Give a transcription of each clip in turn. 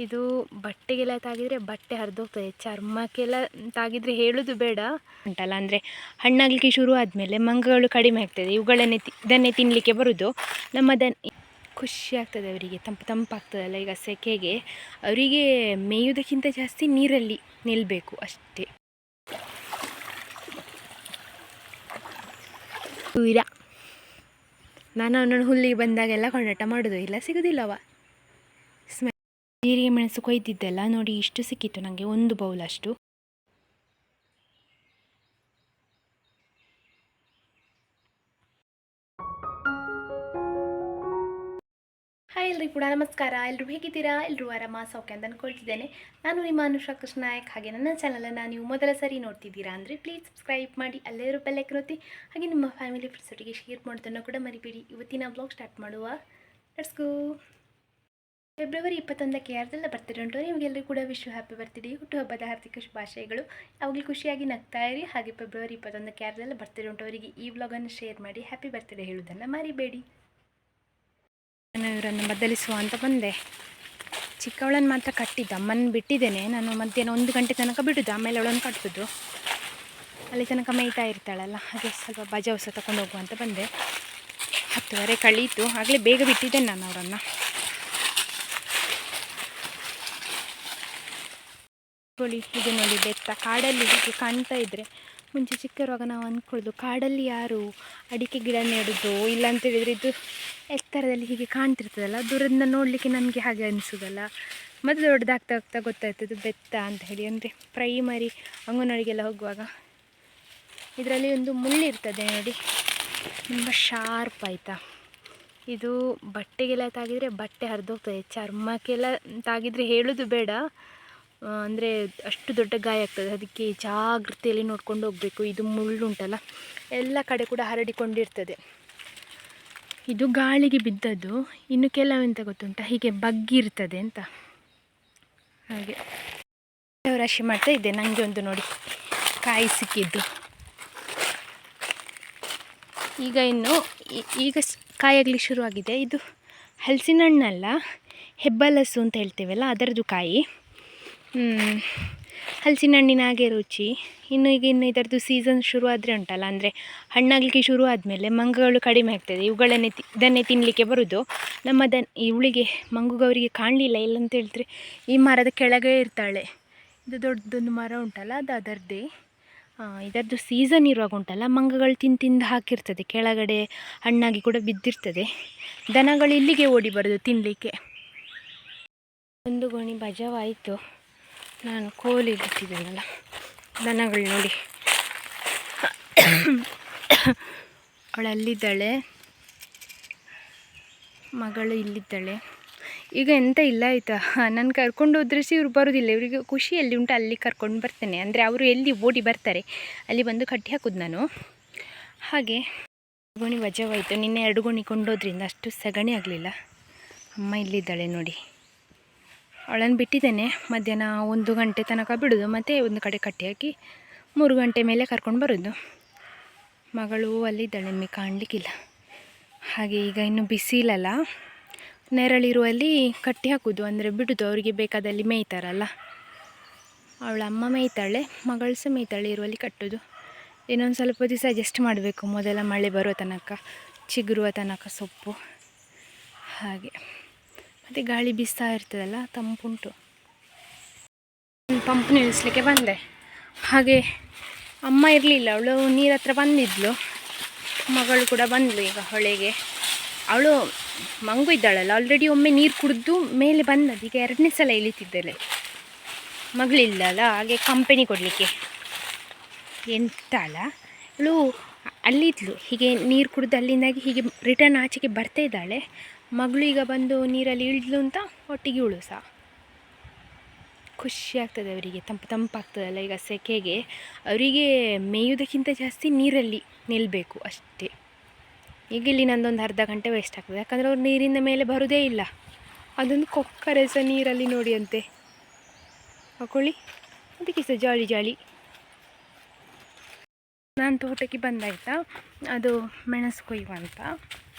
ಇದು ಬಟ್ಟೆಗೆಲ್ಲ ತಾಗಿದ್ರೆ ಬಟ್ಟೆ ಹರಿದೋಗ್ತದೆ, ಚರ್ಮಕ್ಕೆಲ್ಲ ತಾಗಿದ್ರೆ ಹೇಳೋದು ಬೇಡ ಉಂಟಲ್ಲ. ಅಂದರೆ ಹಣ್ಣಾಗಲಿಕ್ಕೆ ಶುರು ಆದಮೇಲೆ ಮಂಗಗಳು ಕಡಿಮೆ ಆಗ್ತದೆ. ಇದನ್ನೇ ತಿನ್ನಲಿಕ್ಕೆ ಬರೋದು. ಖುಷಿ ಆಗ್ತದೆ ಅವರಿಗೆ, ತಂಪಾಗ್ತದಲ್ಲ ಈಗ ಸೆಕೆಗೆ. ಅವರಿಗೆ ಮೇಯುವುದಕ್ಕಿಂತ ಜಾಸ್ತಿ ನೀರಲ್ಲಿ ನಿಲ್ಲಬೇಕು ಅಷ್ಟೇ. ನಾನು ಅವನನ್ನು ಹುಲ್ಲಿಗೆ ಬಂದಾಗೆಲ್ಲ ಕೊಂಡಾಟ ಮಾಡೋದು, ಇಲ್ಲ ಸಿಗೋದಿಲ್ಲವ. ಜೀರಿಗೆ ಮೆಣಸು ಕೊಯ್ದಿದ್ದೆಲ್ಲ ನೋಡಿ, ಇಷ್ಟು ಸಿಕ್ಕಿತ್ತು ನನಗೆ, ಒಂದು ಬೌಲ್ ಅಷ್ಟು. ಹಾಯ್ ಎಲ್ರಿಗೂ ಕೂಡ ನಮಸ್ಕಾರ. ಎಲ್ಲರೂ ಹೇಗಿದ್ದೀರಾ? ಎಲ್ಲರೂ ಆರಾಮ ಸೌಖ್ಯ ಅಂತ ಅಂದ್ಕೊಳ್ತಿದ್ದೇನೆ. ನಾನು ನಿಮ್ಮ ಅನುಷಾ ಕೃಷ್ಣ ನಾಯಕ್. ಹಾಗೆ ನನ್ನ ಚಾನಲನ್ನು ನೀವು ಮೊದಲ ಸರಿ ನೋಡ್ತಿದ್ದೀರಾ ಅಂದರೆ ಪ್ಲೀಸ್ ಸಬ್ಸ್ಕ್ರೈಬ್ ಮಾಡಿ, ಅಲ್ಲೇ ಇರೋ ಬೆಲ್ ಐಕಾನ್ ಒತ್ತಿ. ಹಾಗೆ ನಿಮ್ಮ ಫ್ಯಾಮಿಲಿ ಫ್ರೆಂಡ್ಸೊಟ್ಟಿಗೆ ಶೇರ್ ಮಾಡೋದನ್ನು ಕೂಡ ಮರಿಬೇಡಿ. ಇವತ್ತಿನ ಬ್ಲಾಗ್ ಸ್ಟಾರ್ಟ್ ಮಾಡುವ. Let's go. ಫೆಬ್ರವರಿ 21ಕ್ಕೆ ಯಾರ್ದೆಲ್ಲ ಬರ್ತ್ಡೇ ಉಂಟು ನಿಮಗೆಲ್ಲರೂ ಕೂಡ ಹ್ಯಾಪಿ ಬರ್ತ್ಡೇ, ಹುಟ್ಟುಹಬ್ಬದ ಹಾರ್ದಿಕ ಶುಭಾಶಯಗಳು. ಯಾವಾಗಲೂ ಖುಷಿಯಾಗಿ ನಗ್ತಾ ಇರಿ. ಹಾಗೆ ಫೆಬ್ರವರಿ 21ಕ್ಕೆ ಯಾರ್ದೆಲ್ಲ ಬರ್ತ್ಡೇ ಉಂಟು ಅವರಿಗೆ ಈ ವ್ಲಾಗನ್ನು ಶೇರ್ ಮಾಡಿ ಹ್ಯಾಪಿ ಬರ್ತ್ಡೇ ಹೇಳೋದನ್ನು ಮರಿಬೇಡಿ. ನಾನು ಇವರನ್ನು ಬದಲಿಸುವ ಅಂತ ಬಂದೆ. ಚಿಕ್ಕವಳನ್ನು ಮಾತ್ರ ಕಟ್ಟಿದ್ದು, ಅಮ್ಮನ ಬಿಟ್ಟಿದ್ದೇನೆ ನಾನು. ಮಧ್ಯಾಹ್ನ 1 ಗಂಟೆ ತನಕ ಬಿಡೋದು, ಆಮೇಲೆ ಅವಳನ್ನು ಕಟ್ಟೋದು. ಅಲ್ಲಿ ತನಕ ಮೇಯ್ತಾ ಇರ್ತಾಳಲ್ಲ, ಹಾಗೆ ಸ್ವಲ್ಪ ಬಜಾವಸ ತಗೊಂಡು ಹೋಗುವ ಅಂತ ಬಂದೆ. 10:30 ಕಳೀತು, ಆಗಲೇ ಬೇಗ ಬಿಟ್ಟಿದ್ದೇನೆ ನಾನು ಅವರನ್ನು. ಇದು ನೋಡಿ ಬೆತ್ತ, ಕಾಡಲ್ಲಿ ಹೀಗೆ ಕಾಣ್ತಾ ಇದ್ದರೆ ಮುಂಚೆ ಚಿಕ್ಕರುವಾಗ ನಾವು ಅಂದ್ಕೊಳ್ಳೋದು ಕಾಡಲ್ಲಿ ಯಾರು ಅಡಿಕೆ ಗಿಡ ನೆಡೋದು, ಇಲ್ಲ ಅಂತ ಹೇಳಿದರೆ ಇದು ಎತ್ತರದಲ್ಲಿ ಹೀಗೆ ಕಾಣ್ತಿರ್ತದಲ್ಲ, ದೂರದಿಂದ ನೋಡಲಿಕ್ಕೆ ನನಗೆ ಹಾಗೆ ಅನಿಸೋದಲ್ಲ. ಮತ್ತು ದೊಡ್ಡದಾಗ್ತಾ ಗೊತ್ತಾಯ್ತದೆ ಬೆತ್ತ ಅಂತ ಹೇಳಿ. ಅಂದರೆ ಪ್ರೈಮರಿ ಅಂಗನವಾಡಿಗೆಲ್ಲ ಹೋಗುವಾಗ ಇದರಲ್ಲಿ ಒಂದು ಮುಳ್ಳಿರ್ತದೆ ನೋಡಿ, ತುಂಬ ಶಾರ್ಪ್ ಆಯಿತಾ. ಇದು ಬಟ್ಟೆಗೆಲ್ಲ ತಾಗಿದರೆ ಬಟ್ಟೆ ಹರಿದೋಗ್ತದೆ, ಚರ್ಮಕ್ಕೆಲ್ಲ ತಾಗಿದರೆ ಹೇಳೋದು ಬೇಡ. ಅಂದರೆ ಅಷ್ಟು ದೊಡ್ಡ ಗಾಯ ಆಗ್ತದೆ. ಅದಕ್ಕೆ ಜಾಗ್ರತೆಯಲ್ಲಿ ನೋಡ್ಕೊಂಡು ಹೋಗಬೇಕು. ಇದು ಮುಳ್ಳುಂಟಲ್ಲ ಎಲ್ಲ ಕಡೆ ಕೂಡ ಹರಡಿಕೊಂಡಿರ್ತದೆ. ಇದು ಗಾಳಿಗೆ ಬಿದ್ದದ್ದು. ಇನ್ನು ಕೆಲವೆಂತ ಗೊತ್ತುಂಟ, ಹೀಗೆ ಬಗ್ಗಿರ್ತದೆ ಅಂತ. ಹಾಗೆ ರಾಶಿ ಮಾಡ್ತಾ ಇದ್ದೆ. ನನಗೆ ಒಂದು ನೋಡಿ ಕಾಯಿ ಸಿಕ್ಕಿದ್ದು. ಈಗ ಕಾಯಾಗಲಿ ಶುರುವಾಗಿದೆ. ಇದು ಹಲಸಿನ ಹಣ್ಣಲ್ಲ, ಹೆಬ್ಬಲಸು ಅಂತ ಹೇಳ್ತೇವಲ್ಲ ಅದರದ್ದು ಕಾಯಿ. ಹಲಸಿನ ಹಣ್ಣಿನ ಹಾಗೆ ರುಚಿ. ಇನ್ನು ಇದರದ್ದು ಸೀಸನ್ ಶುರು ಆದರೆ ಉಂಟಲ್ಲ, ಅಂದರೆ ಹಣ್ಣಾಗಲಿಕ್ಕೆ ಶುರು ಆದಮೇಲೆ ಮಂಗಗಳು ಕಡಿಮೆ ಆಗ್ತದೆ. ಇದನ್ನೇ ತಿನ್ನಲಿಕ್ಕೆ ಬರೋದು. ಇವಳಿಗೆ ಮಂಗುಗವರಿಗೆ ಕಾಣಲಿಲ್ಲ, ಇಲ್ಲಂತ ಹೇಳಿದ್ರೆ ಈ ಮರದ ಕೆಳಗೆ ಇರ್ತಾಳೆ. ಇದು ದೊಡ್ಡದೊಂದು ಮರ ಉಂಟಲ್ಲ, ಅದು ಅದರದ್ದೇ. ಇದರದ್ದು ಸೀಸನ್ ಇರುವಾಗ ಉಂಟಲ್ಲ, ಮಂಗಗಳು ತಿಂದು ಹಾಕಿರ್ತದೆ ಕೆಳಗಡೆ, ಹಣ್ಣಾಗಿ ಕೂಡ ಬಿದ್ದಿರ್ತದೆ. ದನಗಳು ಇಲ್ಲಿಗೆ ಓಡಿ ಬರೋದು ತಿನ್ನಲಿಕ್ಕೆ. ಒಂದು ಗೋಣಿ ಬಜವಾಯಿತು. ನಾನು ಕೋಲಿ ಬಿಟ್ಟಿದ್ದೇನಲ್ಲ, ದನಗಳು ನೋಡಿ. ಅವಳಲ್ಲಿದ್ದಾಳೆ, ಮಗಳು ಇಲ್ಲಿದ್ದಾಳೆ. ಈಗ ಎಂತ ಇಲ್ಲ ಆಯಿತಾ, ನಾನು ಕರ್ಕೊಂಡು ಹೋದ್ರೆ ಇವ್ರು ಬರೋದಿಲ್ಲ. ಇವರಿಗೆ ಖುಷಿಯಲ್ಲಿ ಉಂಟು, ಅಲ್ಲಿ ಕರ್ಕೊಂಡು ಬರ್ತೇನೆ. ಅಂದರೆ ಅವರು ಎಲ್ಲಿ ಓಡಿ ಬರ್ತಾರೆ ಅಲ್ಲಿ ಬಂದು ಕಟ್ಟಿ ಹಾಕೋದು ನಾನು. ಹಾಗೆ ಗೋಣಿ ವಜವಾಯಿತು. ನಿನ್ನೆ 2 ಗೋಣಿ ಕೊಂಡೋದ್ರಿಂದ ಅಷ್ಟು ಸಗಣಿ ಆಗಲಿಲ್ಲ. ಅಮ್ಮ ಇಲ್ಲಿದ್ದಾಳೆ ನೋಡಿ. ಅವಳನ್ನು ಬಿಟ್ಟಿದ್ದೇನೆ. ಮಧ್ಯಾಹ್ನ 1 ಗಂಟೆ ತನಕ ಬಿಡೋದು, ಮತ್ತು ಒಂದು ಕಡೆ ಕಟ್ಟಿ ಹಾಕಿ 3 ಗಂಟೆ ಮೇಲೆ ಕರ್ಕೊಂಡು ಬರೋದು. ಮಗಳು ಅಲ್ಲಿದ್ದಾಳೆ, ನಿಮಗೆ ಕಾಣಲಿಕ್ಕಿಲ್ಲ. ಹಾಗೆ ಈಗ ಇನ್ನು ಬಿಸಿಲಲ್ಲ, ನೆರಳಿರುವಲ್ಲಿ ಕಟ್ಟಿ ಹಾಕೋದು, ಅಂದರೆ ಬಿಡೋದು. ಅವರಿಗೆ ಬೇಕಾದಲ್ಲಿ ಮೇಯ್ತಾರಲ್ಲ. ಅವಳ ಅಮ್ಮ ಮೇಯ್ತಾಳೆ, ಮಗಳು ಸಹ ಮೇಯ್ತಾಳೆ. ಇರುವಲ್ಲಿ ಕಟ್ಟೋದು. ಇನ್ನೊಂದು ಸ್ವಲ್ಪ ದಿವಸ ಅಡ್ಜಸ್ಟ್ ಮಾಡಬೇಕು, ಮೊದಲ ಮಳೆ ಬರೋ ತನಕ, ಚಿಗುರುವ ತನಕ ಸೊಪ್ಪು. ಹಾಗೆ ಮತ್ತು ಗಾಳಿ ಬೀಸ್ತಾ ಇರ್ತದಲ್ಲ, ತಂಪುಂಟು. ಪಂಪ್ ನಿಲ್ಲಿಸಲಿಕ್ಕೆ ಬಂದೆ. ಹಾಗೆ ಅಮ್ಮ ಇರಲಿಲ್ಲ, ಅವಳು ನೀರ ಹತ್ರ ಬಂದಿದ್ಲು. ಮಗಳು ಕೂಡ ಬಂದಳು ಈಗ ಹೊಳೆಗೆ. ಅವಳು ಮಂಗು ಇದ್ದಾಳಲ್ಲ, ಆಲ್ರೆಡಿ ಒಮ್ಮೆ ನೀರು ಕುಡಿದು ಮೇಲೆ ಬಂದದ್ದು. ಈಗ 2ನೇ ಸಲ ಇಳಿತಿದ್ದಾಳೆ. ಮಗಳಿಲ್ಲಲ್ಲ, ಹಾಗೆ ಕಂಪನಿ ಕೊಡಲಿಕ್ಕೆ ಎಂತಾಳ ಅವಳು ಅಲ್ಲಿದ್ಲು. ಹೀಗೆ ನೀರು ಕುಡಿದು ಅಲ್ಲಿಂದಾಗಿ ಹೀಗೆ ರಿಟರ್ನ್ ಆಚೆಗೆ ಬರ್ತಾ ಇದ್ದಾಳೆ. ಮಗಳು ಈಗ ಬಂದು ನೀರಲ್ಲಿ ಇಳಿದ್ಲು ಅಂತ ಒಟ್ಟಿಗೆ ಇವಳು ಸಹ. ಖುಷಿ ಆಗ್ತದೆ ಅವರಿಗೆ, ತಂಪಾಗ್ತದಲ್ಲ ಈಗ ಸೆಕೆಗೆ. ಅವರಿಗೆ ಮೇಯುವುದಕ್ಕಿಂತ ಜಾಸ್ತಿ ನೀರಲ್ಲಿ ನಿಲ್ಲಬೇಕು ಅಷ್ಟೇ. ಈಗ ಇಲ್ಲಿ ನಂದೊಂದು ಅರ್ಧ ಗಂಟೆ ವೇಸ್ಟ್ ಆಗ್ತದೆ, ಯಾಕಂದರೆ ಅವ್ರು ನೀರಿಂದ ಮೇಲೆ ಬರೋದೇ ಇಲ್ಲ. ಅದೊಂದು ಕೊಕ್ಕರೆ ಸಹ ನೀರಲ್ಲಿ ನೋಡಿ ಅಂತೆ ಹಾಕೊಳ್ಳಿ, ಅದಕ್ಕೆ ಸಹ ಜಾಳಿ. ನಾನು ತೋಟಕ್ಕೆ ಬಂದಾಯ್ತಾ, ಅದು ಮೆಣಸು ಕೊಯ್ಯುವ ಅಂತ.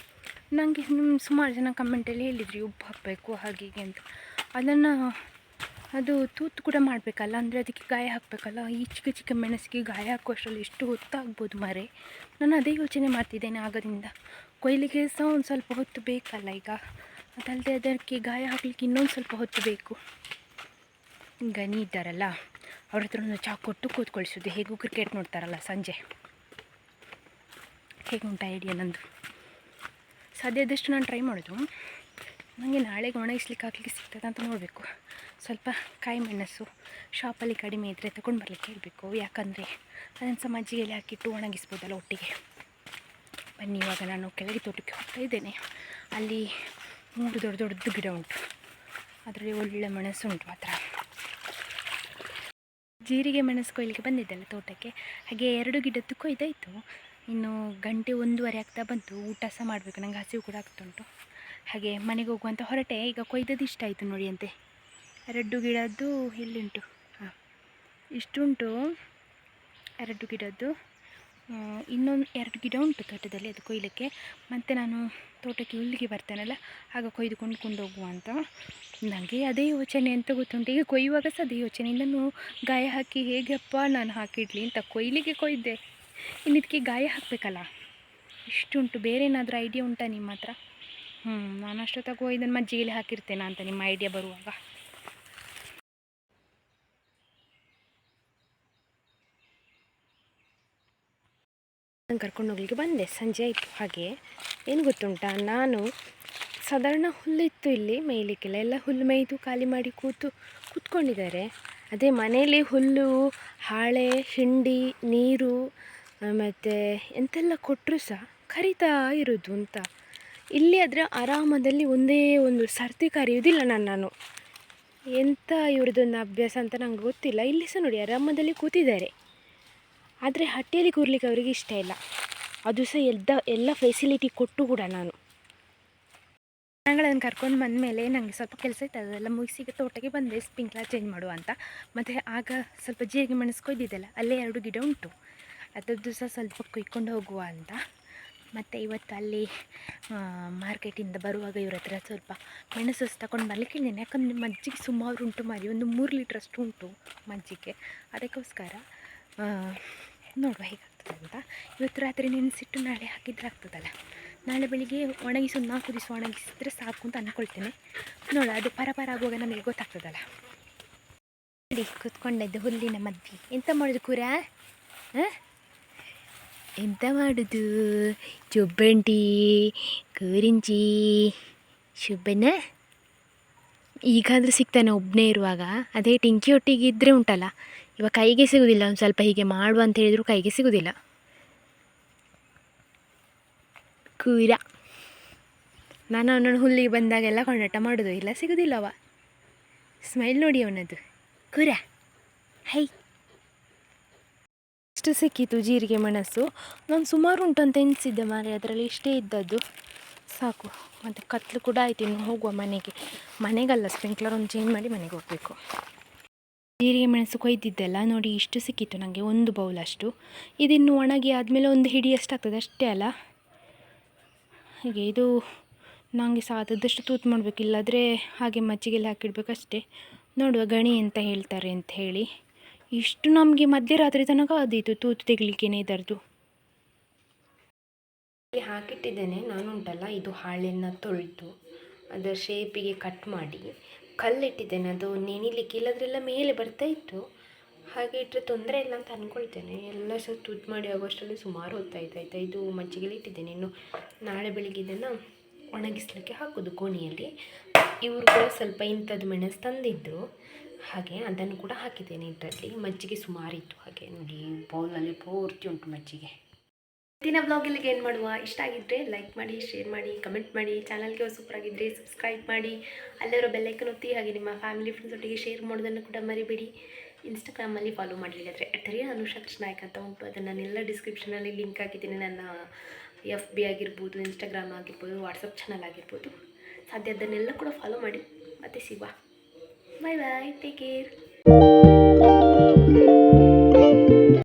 ನನಗೆ ಸುಮಾರು ಜನ ಕಮೆಂಟಲ್ಲಿ ಹೇಳಿದ್ರಿ, ಉಪ್ಪು ಹಾಕಬೇಕು ಹಾಗೆ ಹೀಗೆ ಅಂತ. ಅದನ್ನು ಅದು ತೂತು ಕೂಡ ಮಾಡಬೇಕಲ್ಲ, ಅಂದರೆ ಅದಕ್ಕೆ ಗಾಯ ಹಾಕಬೇಕಲ್ಲ. ಈ ಚಿಕ್ಕ ಚಿಕ್ಕ ಮೆಣಸಿಗೆ ಗಾಯ ಹಾಕುವಷ್ಟರಲ್ಲಿ ಎಷ್ಟು ಹೊತ್ತಾಗ್ಬೋದು ಮರೆ. ನಾನು ಅದೇ ಯೋಚನೆ ಮಾಡ್ತಿದ್ದೇನೆ ಆಗದಿಂದ. ಕೊಯ್ಲಿಗೆ ಸಹ ಒಂದು ಸ್ವಲ್ಪ ಹೊತ್ತು ಬೇಕಲ್ಲ ಈಗ, ಅದಲ್ಲದೆ ಅದಕ್ಕೆ ಗಾಯ ಹಾಕಲಿಕ್ಕೆ ಇನ್ನೊಂದು ಸ್ವಲ್ಪ ಹೊತ್ತು ಬೇಕು. ಗಣಿ ಇದ್ದಾರಲ್ಲ ಅವ್ರ ಹತ್ರ ಒಂದು ಚಾಕು ಕೊಟ್ಟು ಕೂತ್ಕೊಳಿಸೋದು, ಹೇಗೂ ಕ್ರಿಕೆಟ್ ನೋಡ್ತಾರಲ್ಲ ಸಂಜೆ. ಹೇಗುಂಟು ಐಡಿಯಾ ನಂದು? ಸಾಧ್ಯ ಆದಷ್ಟು ನಾನು ಟ್ರೈ ಮಾಡೋದು. ನನಗೆ ನಾಳೆಗೆ ಒಣಗಿಸ್ಲಿಕ್ಕೆ ಹಾಕಲಿಕ್ಕೆ ಸಿಗ್ತದೆ ಅಂತ ನೋಡಬೇಕು. ಸ್ವಲ್ಪ ಕಾಯಿ ಮೆಣಸು ಶಾಪಲ್ಲಿ ಕಡಿಮೆ ಇದ್ದರೆ ತಗೊಂಡು ಬರಲಿಕ್ಕೆ ಹೇಳಬೇಕು, ಯಾಕಂದರೆ ಅದನ್ನು ಸಹ ಮಜ್ಜಿಗೆಯಲ್ಲಿ ಹಾಕಿಟ್ಟು ಒಣಗಿಸ್ಬೋದಲ್ಲ ಒಟ್ಟಿಗೆ. ಬನ್ನಿ, ಇವಾಗ ನಾನು ಕೆಳಗೆ ತೋಟಕ್ಕೆ ಹೋಗ್ತಾ ಇದ್ದೇನೆ. ಅಲ್ಲಿ 3 ದೊಡ್ಡ ದೊಡ್ಡದು ಗಿಡ ಉಂಟು, ಅದರಲ್ಲಿ ಒಳ್ಳೆ ಮೆಣಸು ಉಂಟು ಮಾತ್ರ. ಜೀರಿಗೆ ಮೆಣಸು ಕೊಯ್ಲಿಕ್ಕೆ ಬಂದಿದ್ದೆಲ್ಲ ತೋಟಕ್ಕೆ, ಹಾಗೆ 2 ಗಿಡದ್ದು ಕೊಯ್ದಾಯಿತು. ಇನ್ನು 1:30 ಆಗ್ತಾ ಬಂತು. ಊಟ ಸಹ ಮಾಡಬೇಕು, ನನಗೆ ಹಸಿವು ಕೂಡ ಆಗ್ತುಂಟು. ಹಾಗೆ ಮನೆಗೆ ಹೋಗುವಂಥ ಹೊರಟೆ. ಈಗ ಕೊಯ್ದದ್ದು ಇಷ್ಟ ಆಯಿತು ನೋಡಿ ಅಂತೆ. 2 ಗಿಡದ್ದು ಎಲ್ಲಿಂಟು? ಹಾಂ, ಇಷ್ಟುಂಟು 2 ಗಿಡದ್ದು. ಇನ್ನೊಂದು 2 ಗಿಡ ಉಂಟು ತೋಟದಲ್ಲಿ, ಅದು ಕೊಯ್ಲಿಕ್ಕೆ. ಮತ್ತು ನಾನು ತೋಟಕ್ಕೆ ಹುಲ್ಲಿಗೆ ಬರ್ತೇನಲ್ಲ, ಆಗ ಕೊಯ್ದುಕೊಂಡು ಹೋಗುವ ಅಂತ. ನನಗೆ ಅದೇ ಯೋಚನೆ ಅಂತ ಗೊತ್ತುಂಟು. ಈಗ ಕೊಯ್ಯುವಾಗ ಸಹ ಅದೇ ಯೋಚನೆ, ಇನ್ನೂ ಗಾಯ ಹಾಕಿ ಹೇಗಪ್ಪ ನಾನು ಹಾಕಿಡಲಿ ಅಂತ. ಕೊಯ್ಲಿಗೆ ಕೊಯ್ದೆ, ಇನ್ನು ಇದಕ್ಕೆ ಗಾಯ ಹಾಕಬೇಕಲ್ಲ. ಇಷ್ಟುಂಟು. ಬೇರೆ ಏನಾದರೂ ಐಡಿಯಾ ಉಂಟಾ ನಿಮ್ಮ ಹತ್ರ? ನಾನು ಅಷ್ಟೊತ್ತಾಗೋ ಇದನ್ನು ಮಜ್ಜಿಗೆಯಲ್ಲಿ ಹಾಕಿರ್ತೇನೆ ಅಂತ ನಿಮ್ಮ ಐಡಿಯಾ ಬರುವಾಗ. ನಾನು ಕರ್ಕೊಂಡು ಹೋಗ್ಲಿಕ್ಕೆ ಬಂದೆ, ಸಂಜೆ ಆಯಿತು. ಹಾಗೆ ಏನು ಗೊತ್ತುಂಟಾ, ನಾನು ಸಾಧಾರಣ ಹುಲ್ಲಿತ್ತು ಇಲ್ಲಿ ಮೇಯ್ಲಿಕ್ಕೆಲ್ಲ, ಎಲ್ಲ ಹುಲ್ಲು ಮೇಯ್ದು ಖಾಲಿ ಮಾಡಿ ಕೂತ್ಕೊಂಡಿದ್ದಾರೆ. ಅದೇ ಮನೆಯಲ್ಲಿ ಹುಲ್ಲು, ಹಾಳೆ, ಹಿಂಡಿ, ನೀರು ಮತ್ತು ಎಂತೆಲ್ಲ ಕೊಟ್ಟರು ಸಹ ಕರಿತಾ ಇರೋದು ಅಂತ. ಇಲ್ಲಿ ಆದರೆ ಆರಾಮದಲ್ಲಿ ಒಂದೇ ಒಂದು ಸರ್ತಿ ಕರೆಯೋದಿಲ್ಲ ನಾನು. ಎಂಥ ಇವ್ರದ್ದೊಂದು ಅಭ್ಯಾಸ ಅಂತ ನಂಗೆ ಗೊತ್ತಿಲ್ಲ. ಇಲ್ಲಿ ಸಹ ನೋಡಿ ಆರಾಮದಲ್ಲಿ ಕೂತಿದ್ದಾರೆ, ಆದರೆ ಹಟ್ಟಿಯಲ್ಲಿ ಕೂರ್ಲಿಕ್ಕೆ ಅವರಿಗೆ ಇಷ್ಟ ಇಲ್ಲ. ಅದು ಸಹ ಎಲ್ಲ ಫೆಸಿಲಿಟಿ ಕೊಟ್ಟು ಕೂಡ ನಾನು ಜನಗಳನ್ನು ಕರ್ಕೊಂಡು ಬಂದಮೇಲೆ ನನಗೆ ಸ್ವಲ್ಪ ಕೆಲಸ ಇತ್ತು, ಅದೆಲ್ಲ ಮುಗಿಸಿ ಈಗ ತೋಟಕ್ಕೆ ಬಂದೆ ಸ್ಪ್ರಿಂಕ್ಲರ್ ಚೇಂಜ್ ಮಾಡುವ ಅಂತ. ಮತ್ತು ಆಗ ಸ್ವಲ್ಪ ಜೀರಿಗೆ ಮೆಣಸು ಕೊಯ್ದಿದ್ದೆಲ್ಲ, ಅಲ್ಲೇ 2 ಗಿಡ ಉಂಟು, ಅದರದ್ದು ಸಹ ಸ್ವಲ್ಪ ಕೊಯ್ಕೊಂಡು ಹೋಗುವ ಅಂತ. ಮತ್ತು ಇವತ್ತು ಅಲ್ಲಿ ಮಾರ್ಕೆಟಿಂದ ಬರುವಾಗ ಇವ್ರ ಹತ್ರ ಸ್ವಲ್ಪ ಮೆಣಸು ತಗೊಂಡು ಬರಲಿಕ್ಕೆ ಹೇಳಿದ್ದೇನೆ. ಯಾಕಂದರೆ ಮಜ್ಜಿಗೆ ಸುಮಾರು ಉಂಟು ಮಾರಿ, ಒಂದು 3 ಲೀಟ್ರಷ್ಟು ಉಂಟು ಮಜ್ಜಿಗೆ. ಅದಕ್ಕೋಸ್ಕರ ನೋಡುವ ಹೇಗಾಗ್ತದೆ ಅಂತ. ಇವತ್ತು ರಾತ್ರಿ ನೆನೆಸಿಟ್ಟು ನಾಳೆ ಹಾಕಿದ್ರೆ ಆಗ್ತದಲ್ಲ. ನಾಳೆ ಬೆಳಿಗ್ಗೆ ಒಣಗಿಸಿ ಒಂದು 4 ದಿವಸ ಒಣಗಿಸಿದ್ರೆ ಸಾಕು ಅಂತ ಅಂದ್ಕೊಳ್ತೇನೆ. ನೋಡು, ಅದು ಪರ ಆಗುವಾಗ ನಮಗೆ ಗೊತ್ತಾಗ್ತದಲ್ಲ. ನೋಡಿ, ಕೂತ್ಕೊಂಡಿದ್ದು ಹುಲ್ಲಿನ ಮಧ್ಯೆ. ಎಂತ ಮಾಡೋದು ಕೂರ? ಎಂತ ಮಾಡೋದು? ಚೊಬ್ಬಂಟಿ ಕೂರಿಂಚಿ ಶುಬ್ಬನ ಈಗಾದರೂ ಸಿಗ್ತಾನೆ ಒಬ್ಬನೇ ಇರುವಾಗ. ಅದೇ ಟಿಂಕಿ ಒಟ್ಟಿಗೆ ಇದ್ದರೆ ಉಂಟಲ್ಲ, ಇವಾಗ ಕೈಗೆ ಸಿಗೋದಿಲ್ಲ. ಒಂದು ಸ್ವಲ್ಪ ಹೀಗೆ ಮಾಡುವ ಅಂತ ಹೇಳಿದ್ರು ಕೈಗೆ ಸಿಗೋದಿಲ್ಲ. ಕೂರ ನಾನು ಅವನನ್ನು ಹುಲ್ಲಿಗೆ ಬಂದಾಗೆಲ್ಲ ಕೊಂಡಾಟ ಮಾಡೋದು, ಇಲ್ಲ ಸಿಗೋದಿಲ್ಲ ಅವ. ಸ್ಮೈಲ್ ನೋಡಿ ಅವನದ್ದು. ಕೂರ ಹೈ. ಇಷ್ಟು ಸಿಕ್ಕಿತು ಜೀರಿಗೆ ಮೆಣಸು. ನಾನು ಸುಮಾರು ಉಂಟು ಅಂತ ಎನಿಸಿದ್ದೆ ಮಾರೆ, ಅದರಲ್ಲಿ ಇಷ್ಟೇ ಇದ್ದದ್ದು ಸಾಕು. ಮತ್ತು ಕತ್ಲು ಕೂಡ ಆಯ್ತು, ಇನ್ನು ಹೋಗುವ ಮನೆಗಲ್ಲ, ಸ್ಪ್ರಿಂಕ್ಲರ್ ಒಂದು ಚೇಂಜ್ ಮಾಡಿ ಮನೆಗೆ ಹೋಗಬೇಕು. ಜೀರಿಗೆ ಮೆಣಸು ಕೊಯ್ದಿದ್ದೆಲ್ಲ ನೋಡಿ, ಇಷ್ಟು ಸಿಕ್ಕಿತ್ತು ನನಗೆ, 1 ಬೌಲಷ್ಟು. ಇದಿನ್ನು ಒಣಗಿ ಆದಮೇಲೆ ಒಂದು ಹಿಡಿಯಷ್ಟು ಆಗ್ತದೆ ಅಷ್ಟೇ ಅಲ್ಲ. ಹೀಗೆ ಇದು ನನಗೆ ಸಾದದಷ್ಟು ತೂತು ಮಾಡಬೇಕು, ಇಲ್ಲಾದರೆ ಹಾಗೆ ಮಜ್ಜಿಗೆಯಲ್ಲಿ ಹಾಕಿಡ್ಬೇಕಷ್ಟೇ. ನೋಡುವ ಗಣಿ ಎಂತ ಹೇಳ್ತಾರೆ ಅಂತ ಹೇಳಿ. ಇಷ್ಟು ನಮಗೆ ಮಧ್ಯರಾತ್ರಿ ತನಕ ಆದೀತು ತೂತು ತೆಗಲಿಕ್ಕೇನೆ ಇದರದ್ದು. ಹಾಕಿಟ್ಟಿದ್ದೇನೆ ನಾನು ಉಂಟಲ್ಲ, ಇದು ಹಾಳೆಯನ್ನು ತೊಳೆದು ಅದರ ಶೇಪಿಗೆ ಕಟ್ ಮಾಡಿ ಕಲ್ಲಿಟ್ಟಿದ್ದೇನೆ. ಅದು ನೆನಿಲಿಕ್ಕೆ, ಇಲ್ಲದ್ರೆಲ್ಲ ಮೇಲೆ ಬರ್ತಾಯಿತ್ತು. ಹಾಗೆ ಇಟ್ಟರೆ ತೊಂದರೆ ಇಲ್ಲ ಅಂತ ಅಂದ್ಕೊಳ್ತೇನೆ. ಎಲ್ಲ ಸಹ ತೂತು ಮಾಡಿ ಆಗೋಷ್ಟರಲ್ಲಿ ಸುಮಾರು ಹೊತ್ತಾಯ್ತಾಯ್ತಾ. ಇದು ಮಜ್ಜಿಗೆಯಲ್ಲಿ ಇಟ್ಟಿದ್ದೇನೆ, ಇನ್ನು ನಾಳೆ ಬೆಳಿಗ್ಗೆ ಇದನ್ನು ಒಣಗಿಸ್ಲಿಕ್ಕೆ ಹಾಕೋದು ಕೋಣಿಯಲ್ಲಿ. ಇವರು ಕೂಡ ಸ್ವಲ್ಪ ಇಂಥದ್ದು ಮೆಣಸು ತಂದಿದ್ದು, ಹಾಗೆ ಅದನ್ನು ಕೂಡ ಹಾಕಿದ್ದೇನೆ ಇದರಲ್ಲಿ. ಮಜ್ಜಿಗೆ ಸುಮಾರಿತ್ತು, ಹಾಗೆ ನೋಡಿ ಬೌಲಲ್ಲಿ ಪೂರ್ತಿ ಉಂಟು ಮಜ್ಜಿಗೆ. ಇವತ್ತಿನ ಬ್ಲಾಗಲ್ಲಿಗೆ ಏನು ಮಾಡುವ, ಇಷ್ಟ ಆಗಿದ್ದರೆ ಲೈಕ್ ಮಾಡಿ, ಶೇರ್ ಮಾಡಿ, ಕಮೆಂಟ್ ಮಾಡಿ. ಚಾನಲ್ಗೆ ಸೂಪರ್ ಆಗಿದ್ದರೆ ಸಬ್ಸ್ಕ್ರೈಬ್ ಮಾಡಿ, ಅಲ್ಲಿರೋ ಬೆಲ್ಲೈಕನ್ ಒತ್ತಿ. ಹಾಗೆ ನಿಮ್ಮ ಫ್ಯಾಮಿಲಿ ಫ್ರೆಂಡ್ಸ್ ಒಟ್ಟಿಗೆ ಶೇರ್ ಮಾಡೋದನ್ನು ಕೂಡ ಮರಿಬೇಡಿ. ಇನ್ಸ್ಟಾಗ್ರಾಮಲ್ಲಿ ಫಾಲೋ ಮಾಡಲಿಲ್ಲದ್ರೆ @ಅನುಷಾ ಕೃಷ್ಣ ನಾಯಕ್ ಅಂತ ಉಂಟು, ಅದನ್ನೆಲ್ಲ ಡಿಸ್ಕ್ರಿಪ್ಷನಲ್ಲಿ ಲಿಂಕ್ ಹಾಕಿದ್ದೀನಿ. ನನ್ನ FB ಆಗಿರ್ಬೋದು, ಇನ್ಸ್ಟಾಗ್ರಾಮ್ ಆಗಿರ್ಬೋದು, ವಾಟ್ಸಪ್ ಚಾನಲ್ ಆಗಿರ್ಬೋದು. ಸಾಧ್ಯ ಅದನ್ನೆಲ್ಲ ಕೂಡ ಫಾಲೋ ಮಾಡಿ. ಮತ್ತೆ ಸಿಗುವ. ಬಾಯ್ ಬಾಯ್, ಟೇಕ್ ಕೇರ್.